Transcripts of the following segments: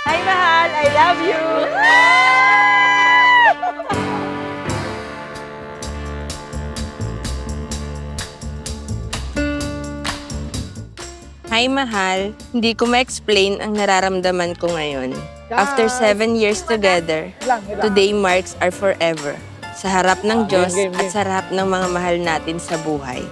Hi, mahal! I love you! Hi, mahal. Hindi ko ma-explain ang nararamdaman ko ngayon. After 7 years together, today marks our forever. Sa harap ng Diyos at sa harap ng mga mahal natin sa buhay.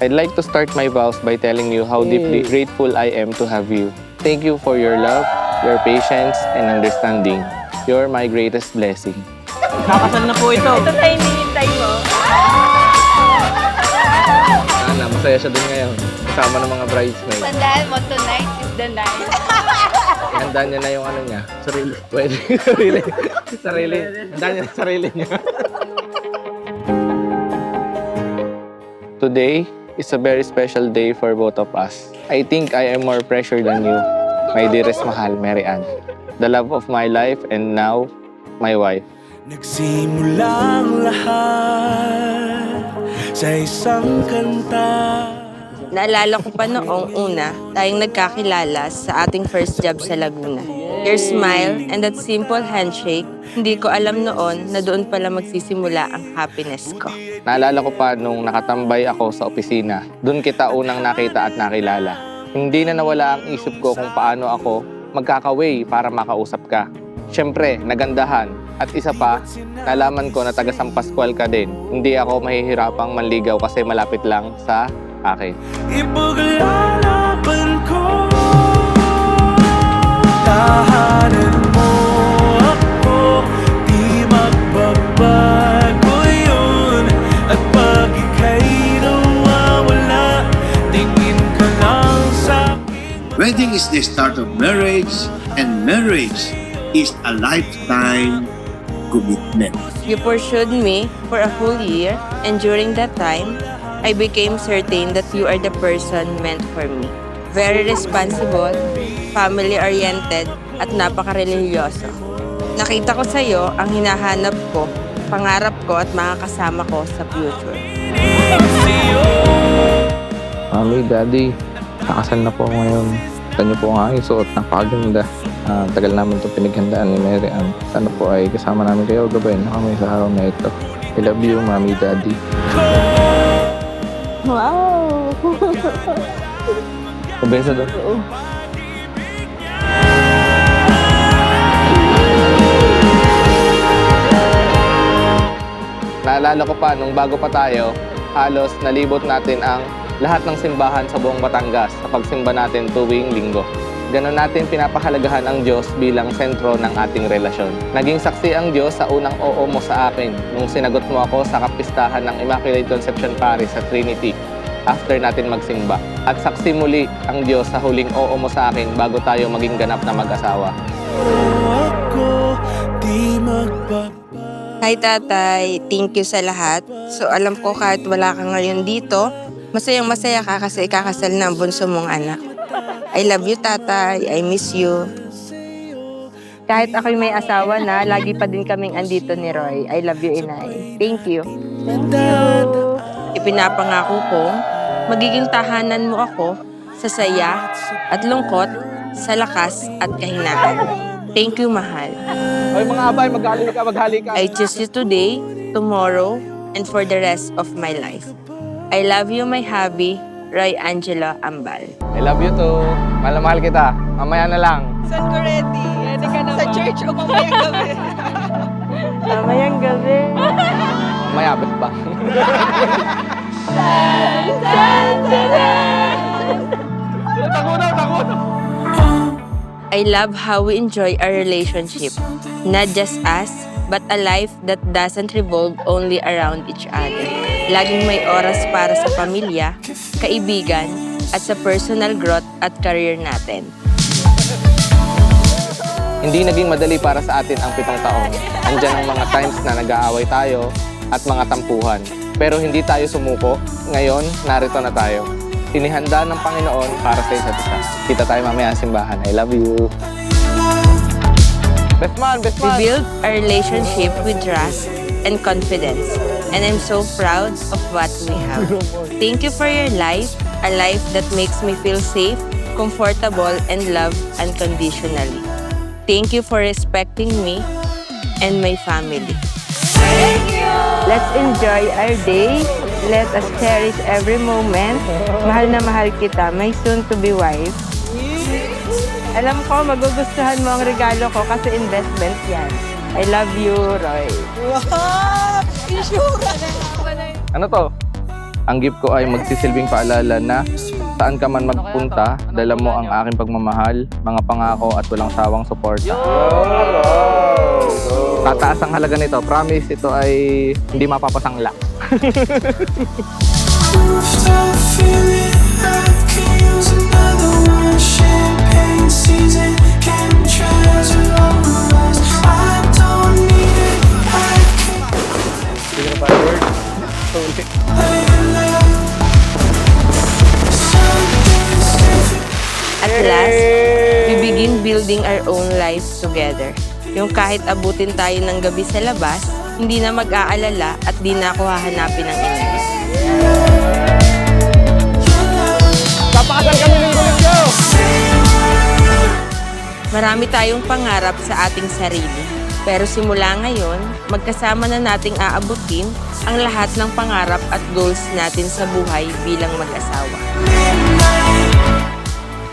I'd like to start my vows by telling you how deeply grateful I am to have you. Thank you for your love, your patience, and understanding. You're my greatest blessing. Kakasal na po ito. Ito tayo hinihintay mo. Sana, masaya siya dun ngayon. Kasama ng mga bridesmaids. Tandaan mo, tonight is the night. Handa niya na yung ano niya. Sarili. Pwede. Sarili. Sarili. Handa niya na sarili niya. Today is a very special day for both of us. I think I am more pressure than you, my dearest mahal, Mary Ann. The love of my life and now, my wife. Nagsimulang lahat sa isang kanta. Naalala ko pa noong una, tayong nagkakilala sa ating first job sa Laguna. Your smile and that simple handshake, hindi ko alam noon na doon pala magsisimula ang happiness ko. Naalala ko pa nung nakatambay ako sa opisina. Doon kita unang nakita at nakilala. Hindi na nawala ang isip ko kung paano ako magkakaway para makausap ka. Siyempre, nagandahan. At isa pa, nalaman ko na taga San Pascual ka din. Hindi ako mahihirapang manligaw kasi malapit lang sa akin. Ipaglalaban ko, tahanan mo ako, di magbabago yun. At pag ika'y nawawala, tingin ka lang sa'kin. Wedding is the start of marriage, and marriage is a lifetime commitment. You pursued me for a whole year, and during that time, I became certain that you are the person meant for me. Very responsible, family-oriented, at napaka-religyoso. Nakita ko sa iyo ang hinahanap ko, pangarap ko at makakasama ko sa future. Mami, Daddy, kakasal na po ako ngayon. Kita niyo po ang aking suot, napakaganda. Tagal namin itong pinaghandaan ni Mary Ann. Sana po ay kasama namin kayo, gabayan na kami sa araw na ito. I love you, Mami, Daddy. Wow! Pabesa doon. Naalala ko pa, nung bago pa tayo, halos nalibot natin ang lahat ng simbahan sa buong Batangas sa pagsimba natin tuwing linggo. Ganon natin pinapahalagahan ang Diyos bilang sentro ng ating relasyon. Naging saksi ang Diyos sa unang oo mo sa akin nung sinagot mo ako sa kapistahan ng Immaculate Conception Parish sa Trinity after natin magsimba. At saksi muli ang Diyos sa huling oo mo sa akin bago tayo maging ganap na mag-asawa. Ako, di magbabago. Hi tatay, thank you sa lahat. So alam ko kahit wala ka ngayon dito, masayang masaya ka kasi ikakasal na ang bunso mong anak. I love you tatay, I miss you. Kahit ako'y may asawa na, lagi pa din kaming andito ni Roy. I love you, inay. Thank you. Ipinapangako ko, magiging tahanan mo ako sa saya at lungkot, sa lakas at kahinaan. Thank you, mahal. Ay mga abay, maghali ka. I choose you today, tomorrow, and for the rest of my life. I love you, my hubby, Roy Angelo Ambal. I love you too. Mahal na mahal kita. Mamaya na lang. Saan ko ready? Ready ka na sa church o mamayang gabi? Mamayang gabi. Mamaya, bet ba? I love how we enjoy our relationship. Not just us, but a life that doesn't revolve only around each other. Laging may oras para sa pamilya, kaibigan, at sa personal growth at career natin. Hindi naging madali para sa atin ang 7 taon. Andiyan ang mga times na nag-aaway tayo at mga tampuhan. Pero hindi tayo sumuko. Ngayon, narito na tayo. Inihanda ng Panginoon para sa isa't isa. Kita tayo mamaya sa simbahan. I love you. Best man, best We man! build a relationship with trust and confidence. And I'm so proud of what we have. Thank you for your life, a life that makes me feel safe, comfortable, and loved unconditionally. Thank you for respecting me and my family. Let's enjoy our day. Let us cherish every moment. Mahal na mahal kita, my soon-to-be wife. Alam ko, magugustuhan mo ang regalo ko kasi investment yan. I love you, Roy. Ano to? Ang gift ko ay magsisilbing paalala na saan ka man magpunta, dala mo ang aking pagmamahal, mga pangako at walang sawang suporta. Tataas ang halaga nito. Promise, ito ay hindi mapapasangla. Rooftop feeling, I can use another one. Champagne season, can treasure all the rest. I don't need it, I can lay low. Something's different. At last, we begin building our own lives together. Yung kahit abutin tayo ng gabi sa labas, hindi na mag-aalala at di na ako hahanapin ng inis. Papakasal kami ng Linggo! Marami tayong pangarap sa ating sarili. Pero simula ngayon, magkasama na nating aabutin ang lahat ng pangarap at goals natin sa buhay bilang mag-asawa.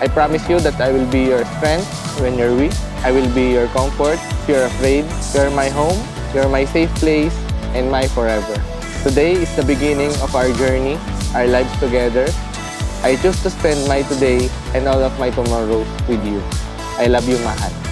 I promise you that I will be your strength when you're weak. I will be your comfort if you're afraid. You're my home, you're my safe place, and my forever. Today is the beginning of our journey, our lives together. I choose to spend my today and all of my tomorrows with you. I love you, Mahal.